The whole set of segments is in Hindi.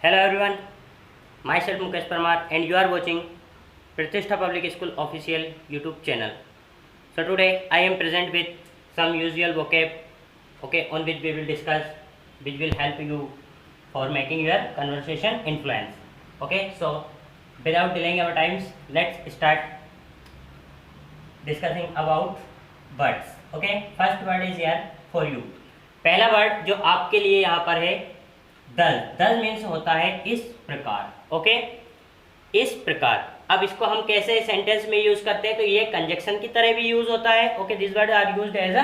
Hello everyone, myself Mukesh Parmar and you are watching Pratishtha Public School official YouTube channel. So today I am present with some usual vocab, on which we will discuss, which will help you for making your conversation influence. So without delaying our times, let's start discussing about words. First word is here for you. पहला वर्ड जो आपके लिए यहाँ पर है दल. दल मीन्स होता है इस प्रकार. इस प्रकार. अब इसको हम कैसे सेंटेंस में यूज करते हैं, तो ये कंजक्शन की तरह भी यूज होता है. This word are used as a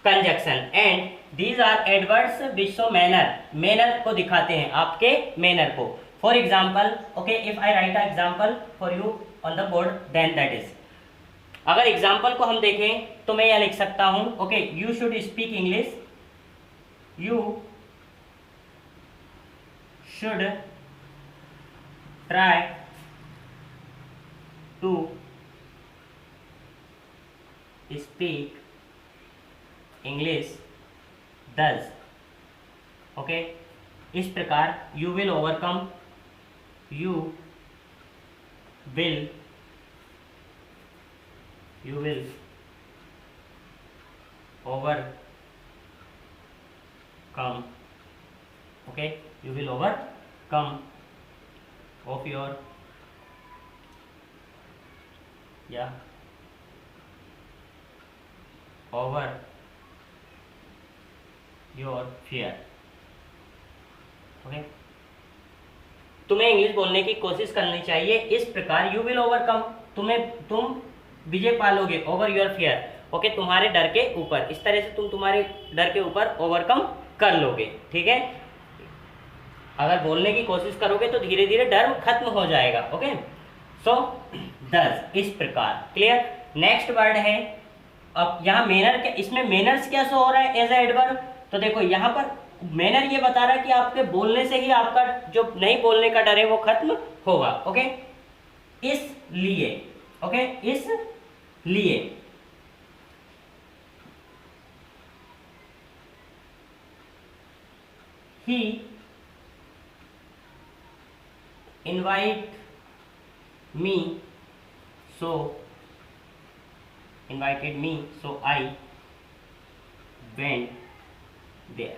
conjunction and these are adverbs which show manner. Manner को दिखाते हैं, आपके मैनर को. For example, if I write a example for you on the board, then that is. अगर एग्जाम्पल को हम देखें तो मैं यह लिख सकता हूं, you should speak English. You should try to speak English thus. इस प्रकार you will overcome you will overcome of your fear. तुम्हें इंग्लिश बोलने की कोशिश करनी चाहिए इस प्रकार. यू विल ओवरकम, तुम विजय पालोगे ओवर योर फियर. तुम्हारे डर के ऊपर. इस तरह से तुम तुम्हारे डर के ऊपर ओवरकम कर लोगे. ठीक है, अगर बोलने की कोशिश करोगे तो धीरे धीरे डर खत्म हो जाएगा. सो दस, इस प्रकार. क्लियर. नेक्स्ट वर्ड है, अब यहाँ मैनर के, इसमें मैनर्स क्या शो हो रहा है एज ए एडवर्ब. तो देखो यहाँ पर मैनर ये बता रहा है कि आपके बोलने से ही आपका जो नहीं बोलने का डर है वो खत्म होगा. इसलिए. इसलिए. He invited me, so I went there.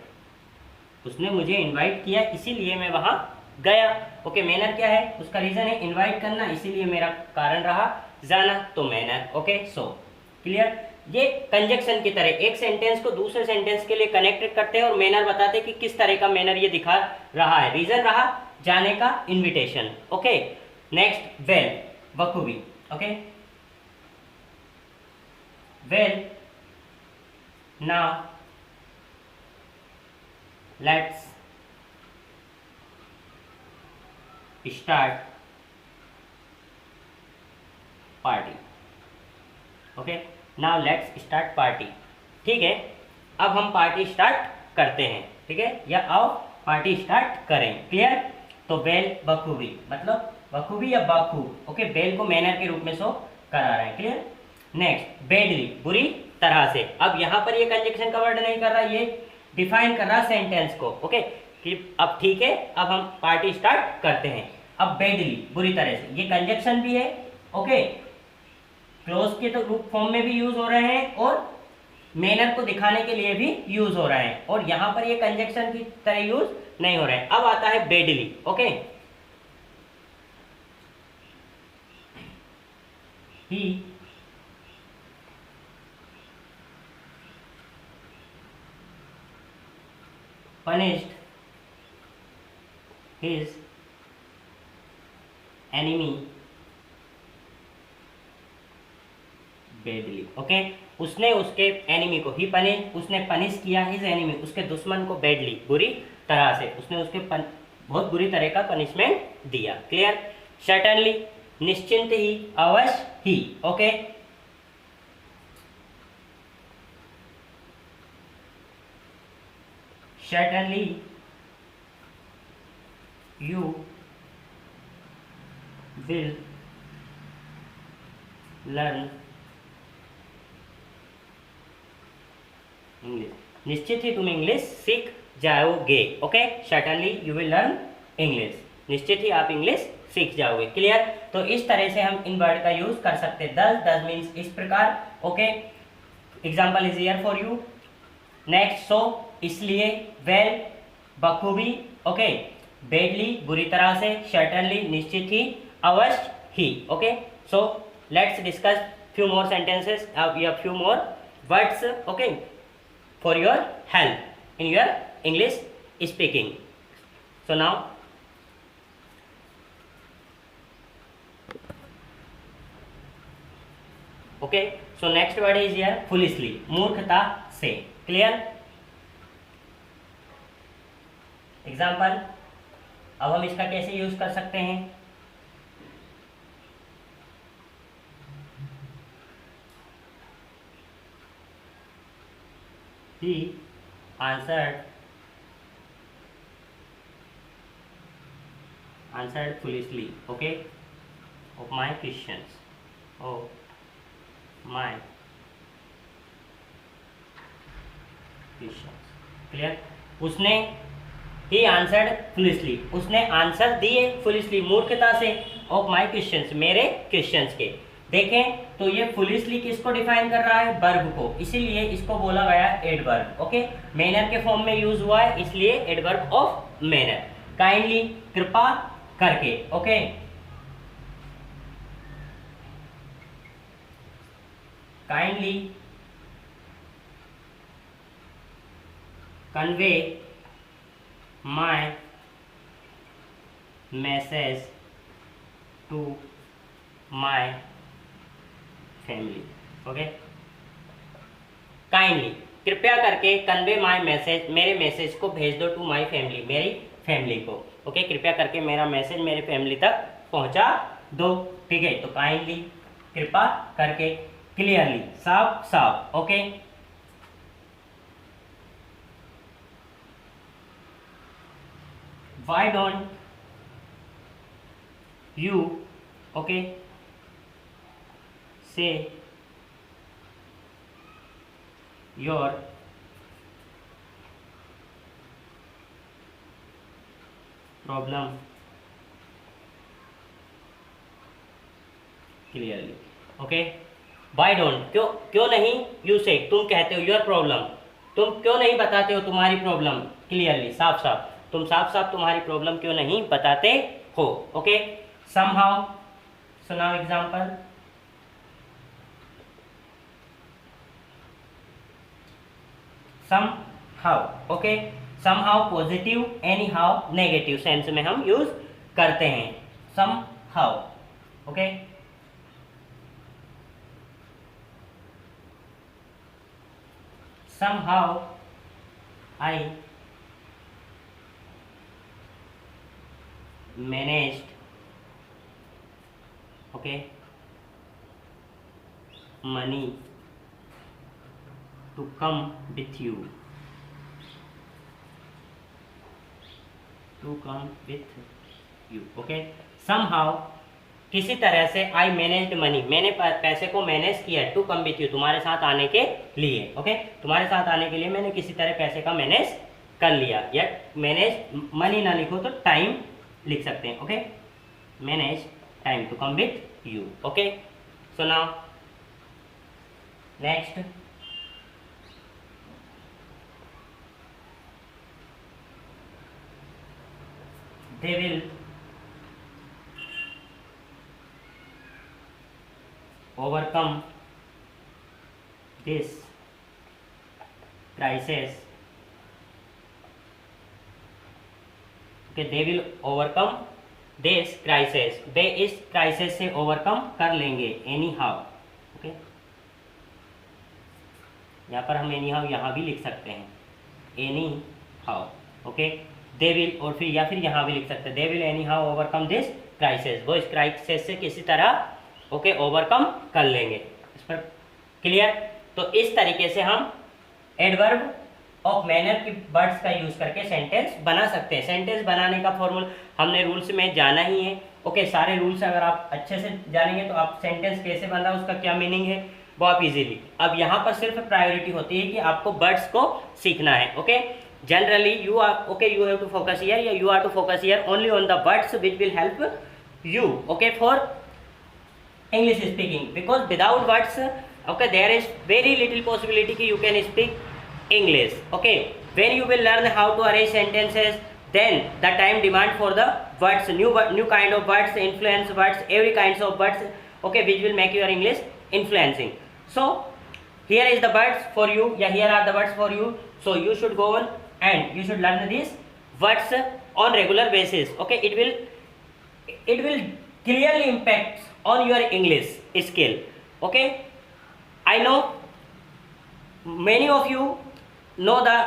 उसने मुझे इनवाइट किया इसीलिए मैं वहां गया. मैनर क्या है, उसका रीजन है इनवाइट करना, इसीलिए मेरा कारण रहा जाना, तो मैनर. So clear. ये कंजक्शन की तरह एक सेंटेंस को दूसरे सेंटेंस के लिए कनेक्टेड करते हैं और मैनर बताते हैं कि किस तरह का मैनर ये दिखा रहा है. रीजन रहा जाने का, इनविटेशन. नेक्स्ट, वेल, बखूबी. Well, now let's start party. Now let's start party. ठीक है, अब हम पार्टी स्टार्ट करते हैं. ठीक है, या आओ पार्टी स्टार्ट करें. क्लियर. तो बेल बखूबी, मतलब बखूबी या बखूब. बेल को मैनर के रूप में शो करा रहे हैं. क्लियर. नेक्स्ट, बेडली, बुरी तरह से. अब यहाँ पर ये कंजक्शन का वर्ड नहीं कर रहा, ये डिफाइन कर रहा सेंटेंस को. कि अब ठीक है, अब हम पार्टी स्टार्ट करते हैं. अब बेडली, बुरी तरह से, ये कंजक्शन भी है. क्लोज के तो रूप फॉर्म में भी यूज हो रहे हैं और मैनर को दिखाने के लिए भी यूज हो रहे हैं, और यहां पर ये कंजक्शन की तरह यूज नहीं हो रहे हैं. अब आता है बेडली. ही punished his enemy badly. उसने उसके एनिमी को, ही पनिश, उसने पनिश किया हिज एनिमी, उसके दुश्मन को बैडली, बुरी तरह से. उसने उसके बहुत बुरी तरह का पनिशमेंट दिया. क्लियर. सर्टेनली, निश्चिंत ही, अवश्य ही. certainly you will learn English. निश्चित ही तुम इंग्लिश सीख जाओगे. Certainly you will learn English, निश्चित ही आप इंग्लिश सीख जाओगे। क्लियर? तो इस तरह से हम इन वर्ड का यूज कर सकते हैं। दस मीन्स इस प्रकार। Okay, example is here for you. Next, so इसलिए, वेल बखूबी, ओके, बेडली बुरी तरह से, सर्टेनली निश्चित ही, अवश्य ही। Okay, so let's discuss few more sentences, few more words, okay, for your help in your English speaking. So now, okay, so next word is here foolishly, मूर्खता से। Clear? Example, अब हम इसका कैसे यूज कर सकते हैं? He answered foolishly, okay, of my questions. Clear? उसने he answered foolishly, उसने आंसर दिए foolishly, मूर्खता से, of my questions, मेरे क्वेश्चंस के। देखें तो ये फुलिशली किसको डिफाइन कर रहा है? वर्ब को, इसीलिए इसको बोला गया एडवर्ब। ओके, मैनर के फॉर्म में यूज हुआ है, इसलिए एडवर्ब ऑफ मैनर। काइंडली, कृपा करके। Okay, kindly convey my message to my family. Okay, kindly कृपया करके, कन्वे माय मैसेज मेरे मैसेज को भेज दो, टू माय फैमिली मेरी फैमिली को। ओके, कृपया करके मेरा मैसेज मेरे फैमिली तक पहुंचा दो। ठीक है, तो काइंडली कृपा करके, क्लियरली साफ साफ। Okay, why don't you, okay, say your problem clearly. Okay, why don't, क्यों नहीं, you say, तुम कहते हो, your problem, तुम क्यों नहीं बताते हो तुम्हारी प्रॉब्लम क्लियरली, साफ साफ, तुम साफ साफ तुम्हारी प्रॉब्लम क्यों नहीं बताते हो। Okay, somehow, so now example, somehow, okay, somehow positive, anyhow negative sense में हम यूज करते हैं somehow। Okay, somehow I managed, okay, money to come with you, okay, somehow किसी तरह से, I managed money, मैंने पैसे को मैनेज किया, टू कम विथ यू तुम्हारे साथ आने के लिए। ओके, तुम्हारे साथ आने के लिए मैंने किसी तरह पैसे का मैनेज कर लिया, या मैनेज मनी ना लिखो तो टाइम लिख सकते हैं। Okay, manage time to come with you. Okay, so now next, they will overcome this crisis, okay, they will overcome this crisis, वे इस क्राइसिस से ओवरकम कर लेंगे, एनी हाउ। ओके, यहाँ पर हम एनी हाउ यहाँ भी लिख सकते हैं, any how. Okay, they will, और फिर या फिर यहाँ भी लिख सकते हैं, they will any how overcome this crisis, वो इस क्राइसिस से किसी तरह ओके ओवरकम कर लेंगे। इस पर क्लियर? तो इस तरीके से हम एडवर्ब ऑफ मैनर की वर्ड्स का यूज करके सेंटेंस बना सकते हैं। सेंटेंस बनाने का फॉर्मूला हमने रूल्स में जाना ही है। ओके, सारे रूल्स अगर आप अच्छे से जानेंगे तो आप सेंटेंस कैसे बन रहा है, उसका क्या मीनिंग है, वो आप इजीली। अब यहाँ पर सिर्फ प्रायोरिटी होती है कि आपको वर्ड्स को सीखना है। Okay, generally you are okay, you have to focus here, yeah, you are to focus here only on the words which will help you, okay, for English speaking, because without words, okay, there is very little possibility ki you can speak English. Okay, when you will learn how to arrange sentences, then the time demand for the words, new kind of words, influence words, every kinds of words, okay, which will make your English influencing. So here is the words for you, yeah, here are the words for you. So you should go on and you should learn these words on regular basis. Okay, it will clearly impact on your English skill. Okay, I know many of you know the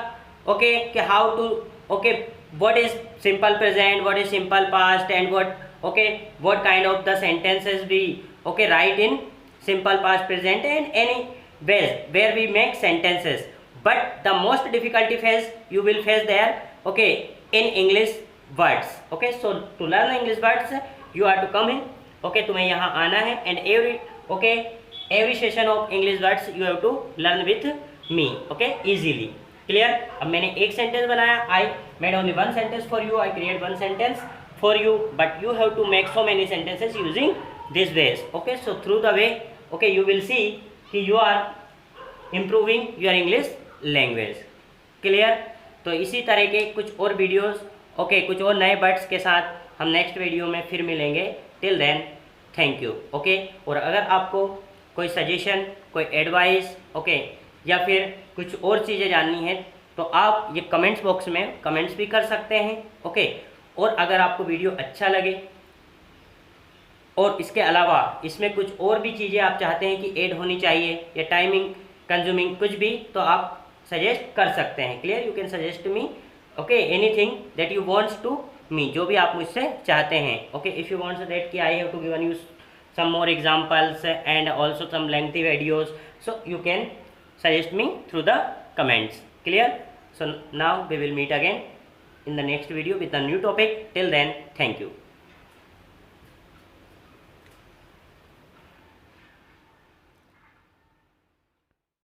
okay how to okay what is simple present, what is simple past, and what kind of the sentences we okay write in simple past, present, and any ways where we make sentences. But the most difficulty phase you will face there, okay, in English words. Okay, so to learn English words you are to come in, okay, तुम्हें यहाँ आना है, and every session of English words you have to learn with me, okay, easily. Clear? अब मैंने एक सेंटेंस बनाया, I made only one sentence for you, I create one sentence for you, but you have to make so many sentences using these ways. Okay, so through the way, okay, you will see कि you are improving your English language. Clear? तो इसी तरह के कुछ और वीडियोस, ओके, कुछ और नए वर्ड्स के साथ हम नेक्स्ट वीडियो में फिर मिलेंगे. Till then thank you. Okay, और अगर आपको कोई सजेशन, कोई एडवाइस, ओके, या फिर कुछ और चीज़ें जाननी है तो आप ये कमेंट्स बॉक्स में कमेंट्स भी कर सकते हैं. ओके, और अगर आपको वीडियो अच्छा लगे और इसके अलावा इसमें कुछ और भी चीज़ें आप चाहते हैं कि ऐड होनी चाहिए या टाइमिंग कंज्यूमिंग कुछ भी, तो आप सजेस्ट कर सकते हैं. Clear? You can suggest me, okay, anything that you wants to me, जो भी आप मुझसे चाहते हैं. Okay, if you wants that कि I have to given you some more examples and also some lengthy videos, so you can suggest me through the comments. Clear? So now we will meet again in the next video with a new topic. Till then, thank you.